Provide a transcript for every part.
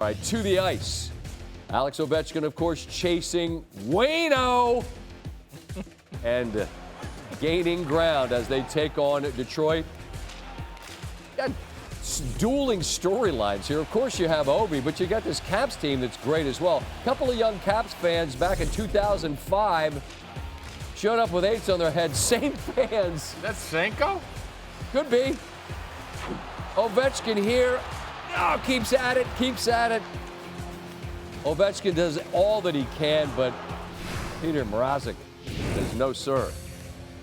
All right, to the ice. Alex Ovechkin, of course, chasing Wayno and gaining ground as they take on Detroit. Got dueling storylines here. Of course, you have Ovi, but you got this Caps team that's great as well. A couple of young Caps fans back in 2005 showed up with 8s on their heads. Same fans. That's Senko? Could be. Ovechkin here. Oh, keeps at it, keeps at it. Ovechkin does all that he can, but Peter Mrazek says no, sir.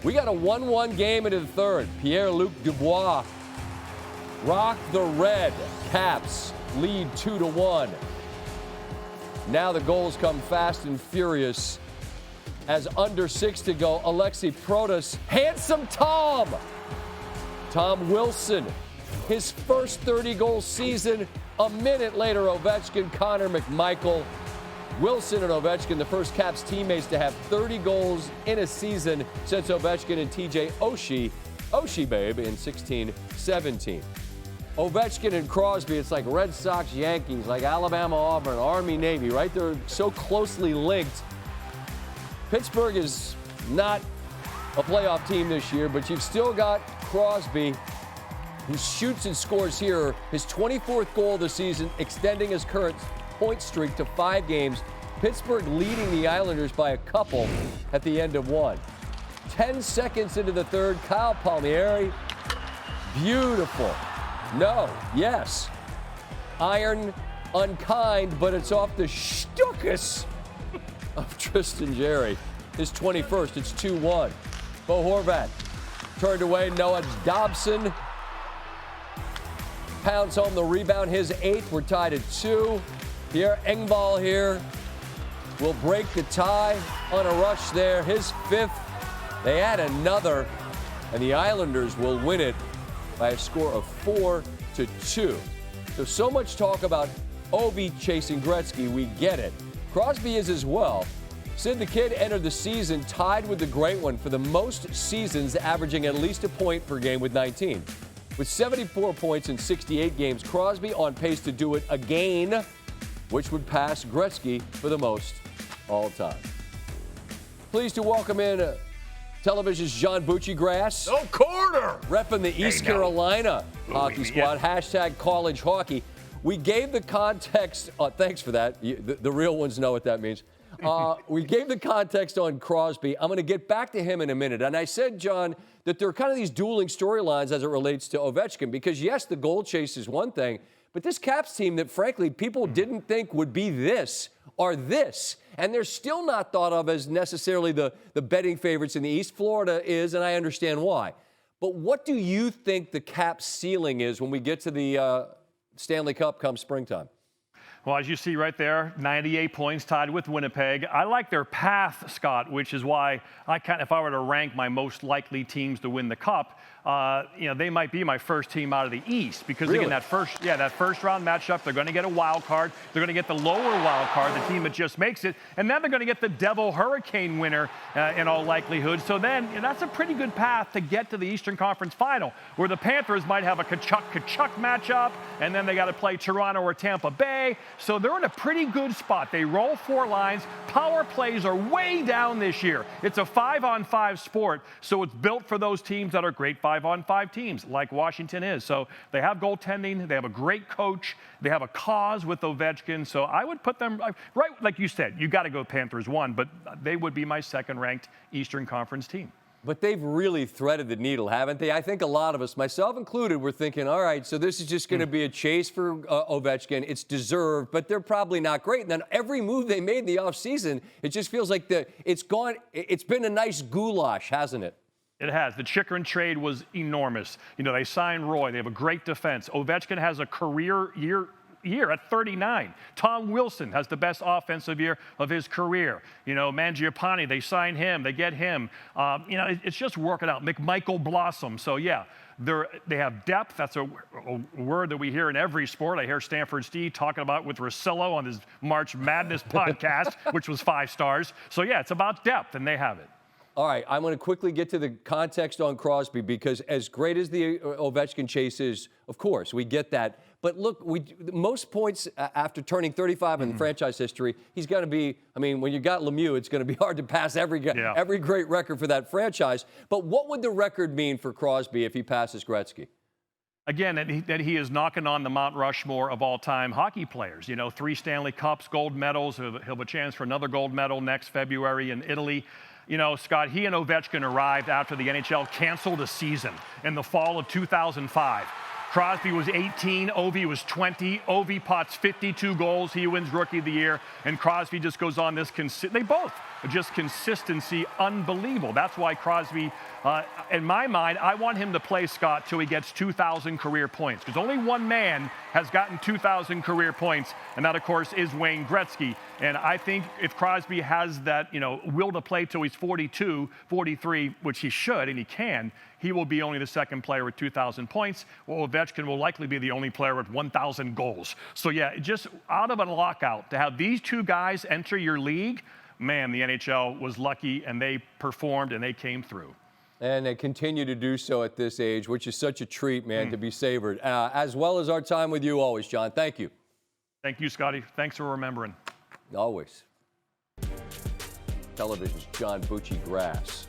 We got a 1-1 game into the third. Pierre-Luc Dubois rock the red. Caps lead 2-1. Now the goals come fast and furious as under 6 to go. Alexei Protas, handsome Tom Wilson, his first 30-goal season. A minute later, Ovechkin, Connor McMichael, Wilson and Ovechkin, the first Caps teammates to have 30 goals in a season since Ovechkin and TJ Oshie babe, in 16-17. Ovechkin and Crosby, it's like Red Sox, Yankees, like Alabama, Auburn, Army, Navy, right? They're so closely linked. Pittsburgh is not a playoff team this year, but you've still got Crosby, who shoots and scores here, his 24th goal of the season, extending his current point streak to 5 games. Pittsburgh leading the Islanders by a couple at the end of one. 10 seconds into the third, Kyle Palmieri, beautiful. No, yes. Iron, unkind, but it's off the stuckus of Tristan Jarry. His 21st, it's 2-1. Bo Horvat turned away, Noah Dobson pounds home the rebound, his 8th. We're tied at 2. Pierre Engvall here will break the tie on a rush there, his 5th. They add another, and the Islanders will win it by a score of 4-2. So much talk about Ovi chasing Gretzky. We get it. Crosby is as well. Sid the Kid entered the season tied with the Great One for the most seasons, averaging at least a point per game with 19. With 74 points in 68 games, Crosby on pace to do it again, which would pass Gretzky for the most all time. Pleased to welcome in television's John Buccigross. No quarter! Repping the East Carolina hockey squad, hashtag college hockey. We gave the context, thanks for that. The real ones know what that means. We gave the context on Crosby. I'm going to get back to him in a minute. And I said, John, that there are kind of these dueling storylines as it relates to Ovechkin. Because, yes, the goal chase is one thing. But this Caps team that, frankly, people didn't think would be this are this. And they're still not thought of as necessarily the betting favorites in the East. Florida is, and I understand why. But what do you think the Caps ceiling is when we get to the Stanley Cup come springtime? Well, as you see right there, 98 points tied with Winnipeg. I like their path, Scott, which is why if I were to rank my most likely teams to win the Cup, they might be my first team out of the East because really? Again, that first round matchup, they're going to get a wild card. They're going to get the lower wild card, the team that just makes it, and then they're going to get the Devil Hurricane winner in all likelihood. So then that's a pretty good path to get to the Eastern Conference Final, where the Panthers might have a Kachuk matchup, and then they got to play Toronto or Tampa Bay. So they're in a pretty good spot. They roll 4 lines. Power plays are way down this year. It's a 5-on-5 sport, so it's built for those teams that are great 5-on-5 teams, like Washington is. So they have goaltending. They have a great coach. They have a cause with Ovechkin. So I would put them, right like you said, you got to go Panthers 1, but they would be my second-ranked Eastern Conference team. But they've really threaded the needle, haven't they? I think a lot of us, myself included, were thinking, all right, so this is just going to be a chase for Ovechkin. It's deserved, but they're probably not great. And then every move they made in the offseason, it just feels like it's been a nice goulash, hasn't it? It has. The Chychrun trade was enormous. They signed Roy. They have a great defense. Ovechkin has a career year at 39. Tom Wilson has the best offensive year of his career. Mangiapane, they sign him, they get him. It's just working out. McMichael blossom. So yeah, they have depth. That's a word that we hear in every sport. I hear Stanford Steve talking about with Russillo on his March Madness podcast, which was 5 stars. So yeah, it's about depth, and they have it. All right, I'm going to quickly get to the context on Crosby because as great as the Ovechkin chase is, of course, we get that. But look, most points after turning 35 in franchise history, he's going to be, I mean, when you got Lemieux, it's going to be hard to pass every great record for that franchise. But what would the record mean for Crosby if he passes Gretzky? Again, that he is knocking on the Mount Rushmore of all-time hockey players. 3 Stanley Cups, gold medals. He'll have a chance for another gold medal next February in Italy. Scott, he and Ovechkin arrived after the NHL canceled a season in the fall of 2005. Crosby was 18, Ovi was 20. Ovi pots 52 goals. He wins Rookie of the Year, and Crosby just goes on this. They both just consistency, unbelievable. That's why Crosby, in my mind, I want him to play, Scott, till he gets 2,000 career points, because only one man has gotten 2,000 career points, and that, of course, is Wayne Gretzky. And I think if Crosby has that, will to play till he's 42, 43, which he should, and he can, he will be only the second player with 2,000 points. Well, Ovechkin will likely be the only player with 1,000 goals. So, yeah, just out of a lockout, to have these two guys enter your league, man, the NHL was lucky, and they performed, and they came through. And they continue to do so at this age, which is such a treat, man, to be savored. As well as our time with you always, John. Thank you. Thank you, Scotty. Thanks for remembering. Always. Television's John Buccigross.